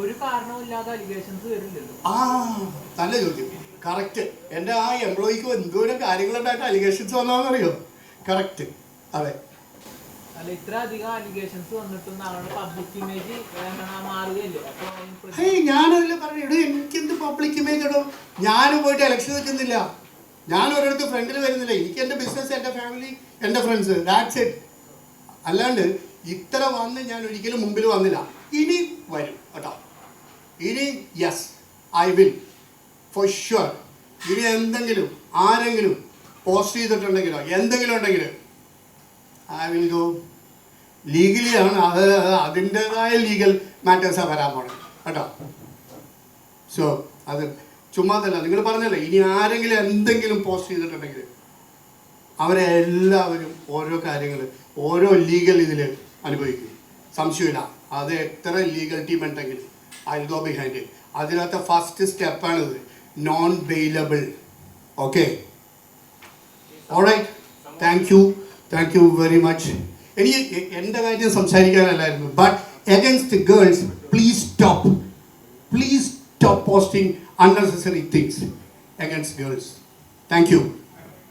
ഒരു കാരണവുമില്ലാതെ അലിഗേഷൻസ് വരില്ലല്ലോ. നല്ല ചോദ്യം. കറക്റ്റ്. എൻ്റെ ആ എംപ്ലോയിക്ക് എന്തോരം കാര്യങ്ങളുണ്ടായിട്ട് അലിഗേഷൻസ് വന്നതെന്നറിയോ? കറക്റ്റ്. അതെ. അല്ല, ഇത്ര അധികം അലിഗേഷൻസ് വന്നിട്ടും പബ്ലിക് ഇമേജ് മാറുകയല്ലേ? ഞാനതിൽ പറഞ്ഞു, എനിക്കെന്ത് പബ്ലിക് ഇമേജ് ഇടും? ഞാൻ പോയിട്ട് ഇലക്ഷൻ നിൽക്കുന്നില്ല, ഞാൻ ഒരിടത്ത് ഫ്രണ്ടിൽ വരുന്നില്ല. എനിക്ക് എൻ്റെ ബിസിനസ്, എൻ്റെ ഫാമിലി, എൻ്റെ ഫ്രണ്ട്സ്, ദാറ്റ്സ് ഇറ്റ്. അല്ലാണ്ട് ഇത്ര വന്ന് ഞാൻ ഒരിക്കലും മുമ്പിൽ വന്നില്ല. ഇനി വരും കേട്ടോ. ഇനി yes, I will for sure. ഇനി എന്തെങ്കിലും ആരെങ്കിലും പോസ്റ്റ് ചെയ്തിട്ടുണ്ടെങ്കിലോ എന്തെങ്കിലും ഉണ്ടെങ്കിൽ ഐ വിൽ ഗോ. ലീഗലിയാണ് അത്, അതിൻ്റെതായ ലീഗൽ മാറ്റേഴ്സാണ് വരാൻ പോണത് കേട്ടോ. സോ അത് ചുമ്മാതല്ല, നിങ്ങൾ പറഞ്ഞല്ലേ, ഇനി ആരെങ്കിലും എന്തെങ്കിലും പോസ്റ്റ് ചെയ്തിട്ടുണ്ടെങ്കിൽ അവരെ എല്ലാവരും ഓരോ കാര്യങ്ങൾ, ഓരോ ലീഗൽ ഇതിൽ അനുഭവിക്കും, സംശയമില്ല. അത് എത്ര ലീഗൽ ടീം ഉണ്ടെങ്കിലും I will go behind it. അതിനകത്ത് ഫസ്റ്റ് സ്റ്റെപ്പാണിത്, non bailable. Okay, alright, thank you very much. എനിക്ക് എൻ്റെ കാര്യം സംസാരിക്കാനല്ലായിരുന്നു, but against girls please stop posting unnecessary things against girls. Thank you.